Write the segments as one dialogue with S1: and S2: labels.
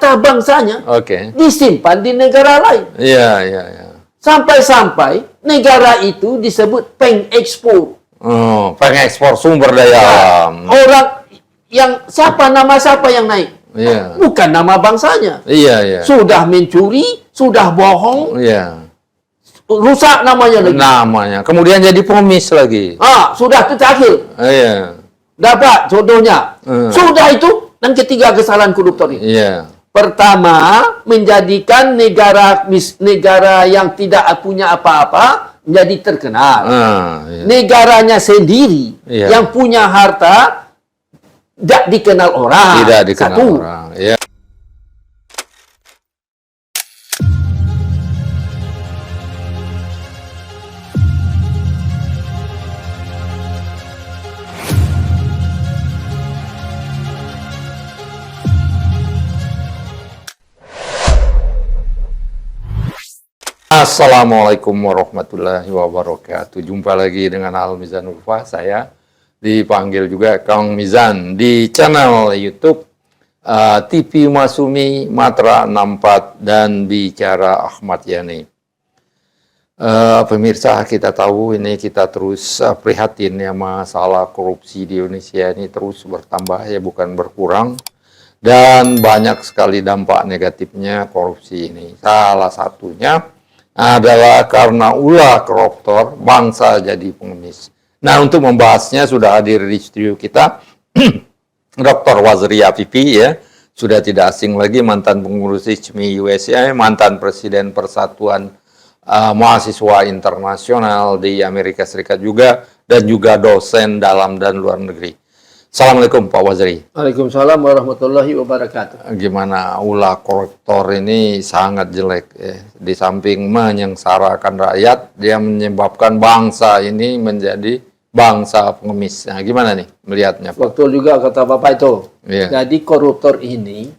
S1: harta bangsanya disimpan di negara lain.
S2: Iya, iya, iya.
S1: Sampai-sampai negara itu disebut pengekspor.
S2: Oh, pengekspor sumber daya alam.
S1: Orang yang nama siapa yang naik?
S2: Iya.
S1: Bukan nama bangsanya.
S2: Iya, iya.
S1: Sudah mencuri, sudah bohong.
S2: Iya.
S1: Rusak namanya lagi.
S2: Namanya. Kemudian jadi pengemis lagi.
S1: Sudah itu terakhir.
S2: Iya.
S1: Dapat contohnya. Sudah itu, dan ketiga kesalahan koruptor ini.
S2: Iya.
S1: Pertama, menjadikan negara yang tidak punya apa-apa menjadi terkenal.
S2: Iya.
S1: Negaranya sendiri yang punya harta tidak dikenal orang.
S2: Tidak dikenal orang. Iya. Assalamualaikum warahmatullahi wabarakatuh. Jumpa lagi dengan Al-Mizan Urfa. Saya dipanggil juga Kang Mizan di channel YouTube TV Masumi Matra 64 dan Bicara Ahmad Yani. Pemirsa, kita tahu ini kita terus prihatin ya, masalah korupsi di Indonesia ini terus bertambah ya, bukan berkurang. Dan banyak sekali dampak negatifnya korupsi ini. Salah satunya adalah karena ulah koruptor, bangsa jadi pengemis. Nah, untuk membahasnya sudah hadir di studio kita Dr. Wazri Afifi ya, sudah tidak asing lagi, mantan pengurus ICMI USA, mantan Presiden Persatuan Mahasiswa Internasional di Amerika Serikat juga, dan juga dosen dalam dan luar negeri. Assalamualaikum Pak Wazri.
S1: Waalaikumsalam warahmatullahi wabarakatuh.
S2: Gimana ulah koruptor ini sangat jelek ya. Di samping menyengsarakan rakyat, dia menyebabkan bangsa ini menjadi bangsa pengemis. Nah, gimana nih melihatnya Pak?
S1: Betul juga kata Bapak itu. Jadi koruptor ini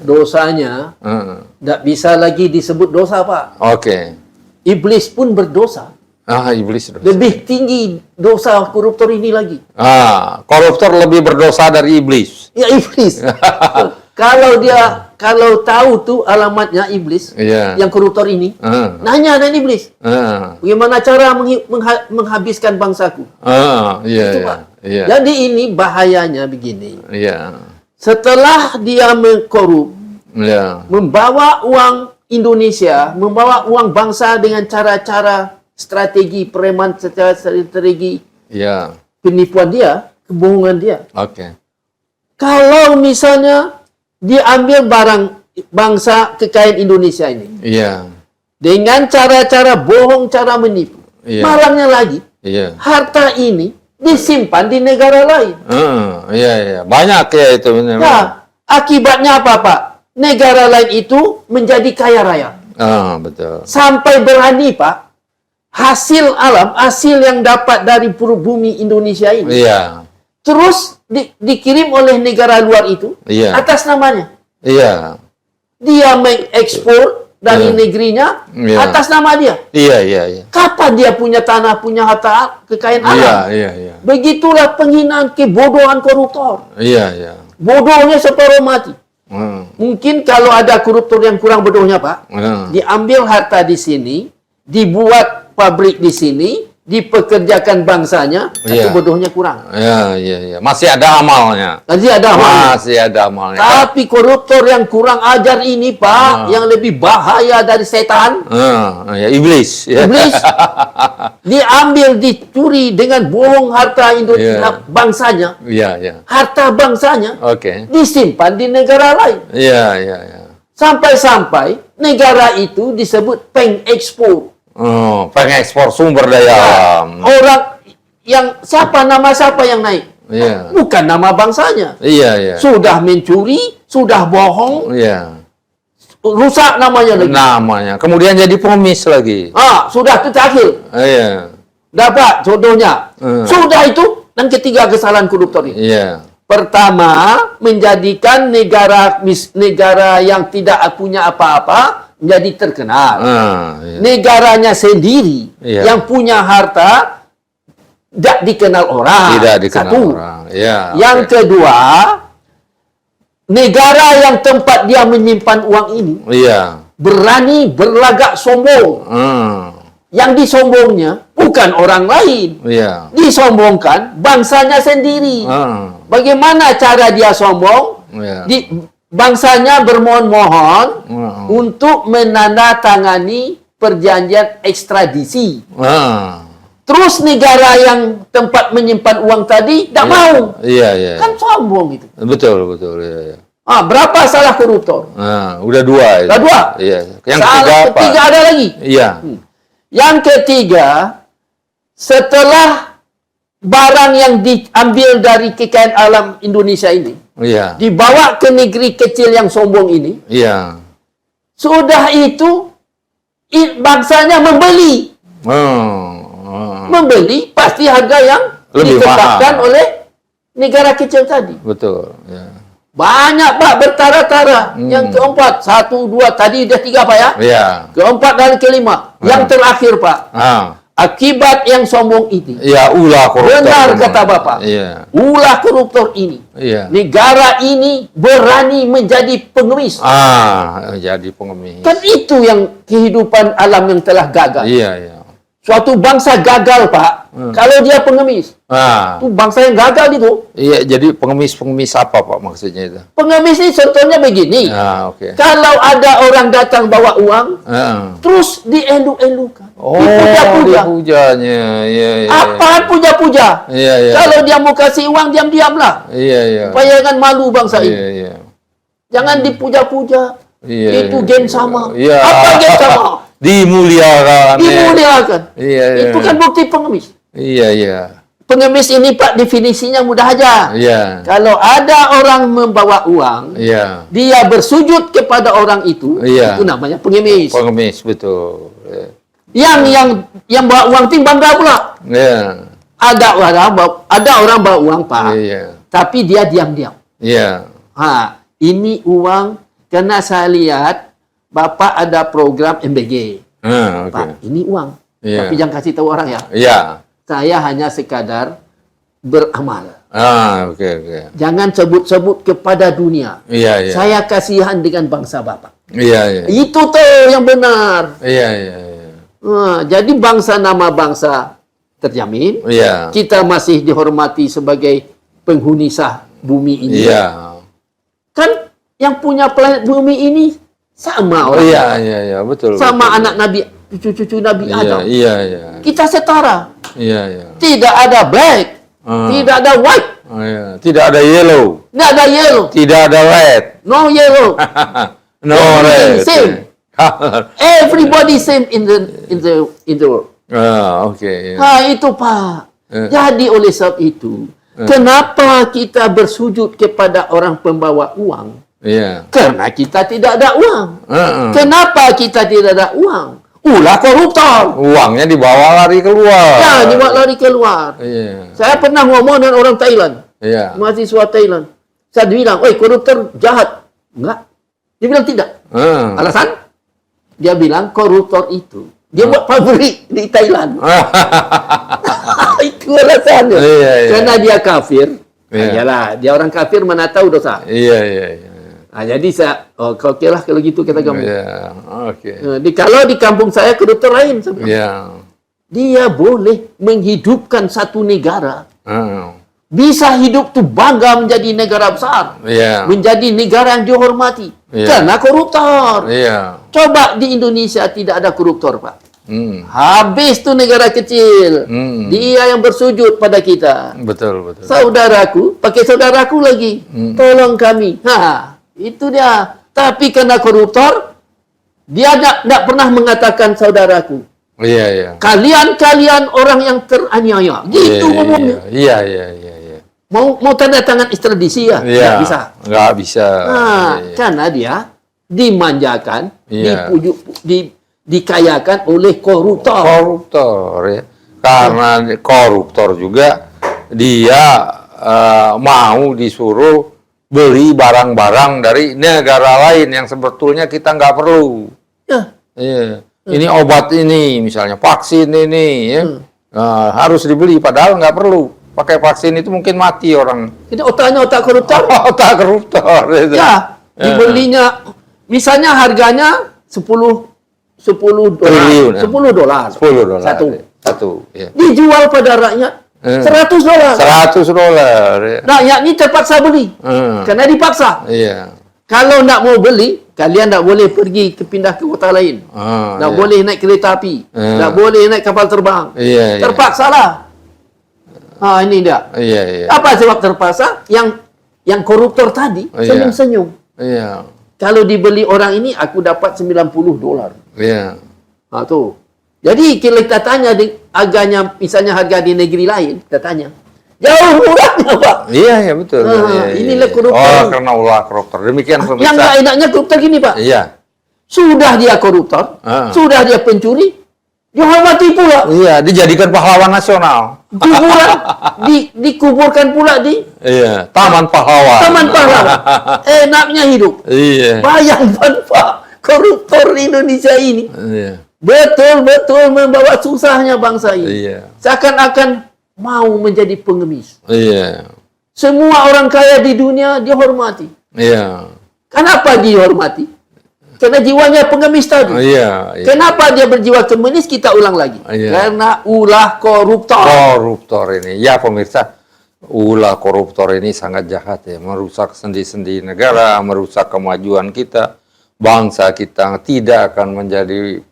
S1: dosanya tidak bisa lagi disebut dosa, Pak. Iblis pun berdosa.
S2: Iblis dosa.
S1: Lebih tinggi dosa koruptor ini lagi.
S2: Koruptor lebih berdosa dari iblis.
S1: Ya, iblis. Kalau tahu tuh alamatnya iblis, yang koruptor ini, nanya dan iblis, bagaimana cara menghabiskan bangsaku? Itu, Pak. Jadi ini bahayanya begini. Setelah dia mengkorup, membawa uang Indonesia, membawa uang bangsa dengan cara-cara strategi preman, secara strategi penipuan dia, kebohongan dia. Kalau misalnya diambil barang bangsa kekayaan Indonesia ini, dengan cara-cara bohong, cara menipu, malangnya lagi, harta ini disimpan di negara lain.
S2: Banyak ya itu.
S1: Akibatnya apa, Pak? Negara lain itu menjadi kaya raya.
S2: Betul.
S1: Sampai berani, Pak, hasil alam, hasil yang dapat dari bumi Indonesia ini, terus dikirim oleh negara luar itu atas namanya. Dia mengekspor dari negerinya atas nama dia. Kapan dia punya tanah, punya harta kekayaan alam? Begitulah penghinaan, kebodohan koruptor. Bodohnya separuh mati. Mungkin kalau ada koruptor yang kurang bodohnya, Pak, diambil harta di sini, dibuat pabrik di sini, dipekerjakan bangsanya, tapi bodohnya kurang.
S2: Masih ada amalnya. Masih ada amalnya.
S1: Tapi koruptor yang kurang ajar ini, Pak, yang lebih bahaya dari setan.
S2: Iblis.
S1: Iblis. Diambil, dicuri dengan bohong harta Indonesia, bangsanya. Harta bangsanya disimpan di negara lain. Sampai-sampai negara itu disebut pengekspor.
S2: Pengekspor sumber daya alam.
S1: Orang yang nama siapa yang naik? Bukan nama bangsanya. Sudah mencuri, sudah bohong. Rusak namanya lagi.
S2: Kemudian jadi pengemis lagi.
S1: Sudah itu terakhir. Dapat contohnya. Sudah itu, dan ketiga kesalahan koruptor ini. Pertama, menjadikan negara yang tidak punya apa-apa menjadi terkenal. Negaranya sendiri yang punya harta tidak dikenal orang. Yang kedua, negara yang tempat dia menyimpan uang ini berani berlagak sombong. Yang disombongnya bukan orang lain. Disombongkan bangsanya sendiri. Bagaimana cara dia sombong? Bangsanya bermohon-mohon untuk menandatangani perjanjian ekstradisi. Terus negara yang tempat menyimpan uang tadi tidak mau. Kan sombong itu.
S2: Betul.
S1: Berapa salah koruptor?
S2: Udah 2.
S1: Udah 2.
S2: Yang
S1: ketiga ada lagi. Yang ketiga, setelah barang yang diambil dari kekayaan alam Indonesia ini, dibawa ke negeri kecil yang sombong ini, sudah itu bangsanya membeli. Membeli pasti harga yang
S2: lebih
S1: ditetapkan
S2: mahal
S1: oleh negara kecil tadi.
S2: Betul.
S1: Banyak Pak, bertara-tara. Yang keempat, 1, 2, tadi udah 3 Pak ya? Keempat dan kelima. Yang terakhir Pak, akibat yang sombong ini.
S2: Ulah koruptor.
S1: Benar kata Bapak. Ulah koruptor ini. Negara ini berani menjadi pengemis.
S2: Jadi pengemis.
S1: Kan itu yang kehidupan alam yang telah gagal. Suatu bangsa gagal, Pak, kalau dia pengemis. Itu bangsa yang gagal itu.
S2: Jadi pengemis apa, Pak, maksudnya itu?
S1: Pengemis ini contohnya begini. Kalau ada orang datang bawa uang, terus dielu-elukan.
S2: Dipuja-pujanya.
S1: Apaan puja-puja? Kalau dia mau kasih uang, diam-diamlah. Supaya jangan malu bangsa ini. Jangan dipuja-puja. Itu gen sama. Apa gen sama?
S2: Dimuliakan.
S1: Itu kan bukti pengemis. Pengemis ini Pak definisinya mudah aja. Kalau ada orang membawa uang, dia bersujud kepada orang itu namanya pengemis.
S2: Pengemis, betul.
S1: Yang bawa uang itu bangga pula. Ada orang bawa uang Pak, tapi dia diam-diam. Ini uang karena saya lihat Bapak ada program MBG. Pak, ini uang. Tapi jangan kasih tahu orang ya. Saya hanya sekadar beramal. Jangan sebut-sebut kepada dunia. Saya kasihan dengan bangsa Bapak. Itu tuh yang benar. Jadi nama bangsa terjamin. Kita masih dihormati sebagai penghuni sah bumi ini. Kan yang punya planet bumi ini sama orang.
S2: Betul.
S1: Sama anak Nabi, cucu-cucu Nabi Adam. Kita setara. Tidak ada black, tidak ada white.
S2: Tidak ada yellow.
S1: Tidak ada yellow.
S2: Tidak ada red.
S1: No yellow.
S2: No red.
S1: Same. Everybody same in the world. Itu Pak. Jadi oleh sebab itu, kenapa kita bersujud kepada orang pembawa uang? Karena kita tidak ada uang. Kenapa kita tidak ada uang? Ulah koruptor.
S2: Uangnya dibawa lari keluar.
S1: Dibawa lari keluar. Saya pernah ngomong dengan orang Thailand. Mahasiswa Thailand. Saya bilang, koruptor jahat. Enggak. Dia bilang tidak. Alasan? Dia bilang koruptor itu dia buat pabrik di Thailand. Itu alasannya. Karena dia kafir. Iyalah, dia orang kafir mana tahu dosa. Jadi saya, oke lah kalau gitu kita gabung. Kalau di kampung saya koruptor lain. Dia boleh menghidupkan satu negara. Bisa hidup tuh bangga menjadi negara besar. Menjadi negara yang dihormati. Karena koruptor. Coba di Indonesia tidak ada koruptor, Pak. Habis tuh negara kecil. Dia yang bersujud pada kita.
S2: Betul.
S1: Saudaraku, pakai saudaraku lagi. Tolong kami. Itu dia. Tapi karena koruptor, dia tidak pernah mengatakan saudaraku. Kalian orang yang teraniaya. Gitu ngomongnya. Mau tanda tangan ekstradisi ya? Nggak bisa. Karena dia dimanjakan, dikayakan oleh koruptor.
S2: Karena koruptor juga dia mau disuruh beli barang-barang dari negara lain yang sebetulnya kita nggak perlu. Ini obat ini, misalnya vaksin ini, harus dibeli padahal nggak perlu. pakai vaksin itu mungkin mati orang.
S1: Ini otaknya otak koruptor.
S2: Otak koruptor. Itu.
S1: Ya, dibelinya, misalnya harganya 10
S2: triliun.
S1: 10 dolar.
S2: 10 dolar.
S1: Satu.
S2: Ya.
S1: Dijual pada rakyat $100.
S2: $100. Ya.
S1: Rakyat ini terpaksa beli. Karena dipaksa.
S2: Iya.
S1: Kalau nak mau beli, kalian tak boleh pergi pindah ke kota lain. Tak boleh naik kereta api. Tak boleh naik kapal terbang.
S2: Iya,
S1: terpaksalah. Ini dia.
S2: Iya.
S1: Apa sebab terpaksa? Yang koruptor tadi senyum-senyum.
S2: Iya.
S1: Kalau dibeli orang ini, aku dapat $90.
S2: Iya.
S1: Tuh. Jadi kalau kita tanya harganya, misalnya harga di negeri lain, kita tanya, jauh murahnya, Pak.
S2: Iya, betul.
S1: Inilah koruptor.
S2: Karena ulah koruptor. Demikian pemirsa.
S1: Yang nggak enaknya koruptor gini, Pak.
S2: Iya.
S1: Sudah dia koruptor, sudah dia pencuri, dihormati pula.
S2: Iya, dijadikan pahlawan nasional.
S1: Dikuburkan pula di
S2: Taman Pahlawan.
S1: Taman Pahlawan. Enaknya hidup.
S2: Iya.
S1: Bayangkan, Pak, koruptor di Indonesia ini.
S2: Iya.
S1: Betul-betul membawa susahnya bangsa ini.
S2: Iya.
S1: Seakan-akan mau menjadi pengemis.
S2: Iya.
S1: Semua orang kaya di dunia dihormati.
S2: Iya.
S1: Kenapa dihormati? Karena jiwanya pengemis tadi.
S2: Iya.
S1: Kenapa dia berjiwa komunis? Kita ulang lagi. Karena ulah koruptor.
S2: Koruptor ini. Ya pemirsa, ulah koruptor ini sangat jahat ya. Merusak sendi-sendi negara, merusak kemajuan kita. Bangsa kita tidak akan menjadi,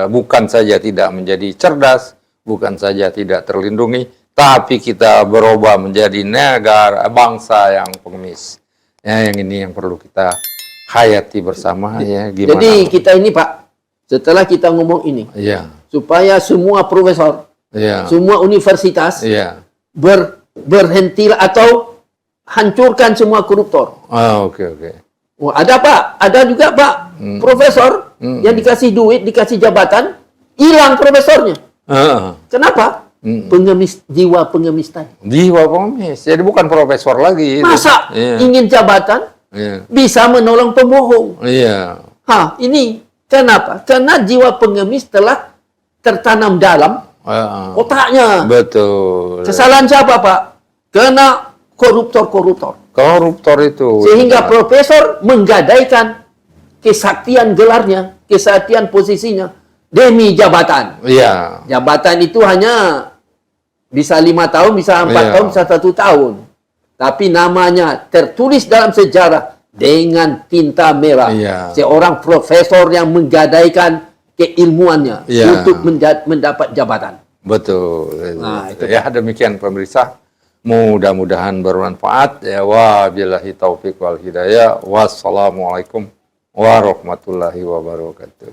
S2: bukan saja tidak menjadi cerdas, bukan saja tidak terlindungi, tapi kita berubah menjadi negara, bangsa yang pengemis. Ya, yang ini yang perlu kita hayati bersama ya. Gimana?
S1: Jadi kita ini, Pak, setelah kita ngomong ini, supaya semua profesor, semua universitas berhenti atau hancurkan semua koruptor.
S2: Oke.
S1: Oh, ada, Pak, ada juga, Pak, profesor yang dikasih duit, dikasih jabatan, hilang profesornya. Kenapa? Jiwa pengemis tadi.
S2: Jiwa pengemis. Jadi bukan profesor lagi.
S1: Masa ingin jabatan bisa menolong pembohong?
S2: Iya.
S1: Ini kenapa? Karena jiwa pengemis telah tertanam dalam otaknya.
S2: Betul.
S1: Kesalahan siapa, Pak? Kena koruptor-koruptor.
S2: Koruptor itu.
S1: Sehingga profesor menggadaikan kesaktian gelarnya, kesaktian posisinya demi jabatan.
S2: Iya.
S1: Jabatan itu hanya bisa 5 tahun, bisa 4 tahun, bisa 1 tahun. Tapi namanya tertulis dalam sejarah dengan tinta merah. Seorang profesor yang menggadaikan keilmuannya untuk mendapat jabatan.
S2: Betul. Itu. Ya, demikian pemirsa. Mudah-mudahan bermanfaat. Ya, wabillahi taufiq wal hidayah. Wassalamualaikum warahmatullahi wabarakatuh.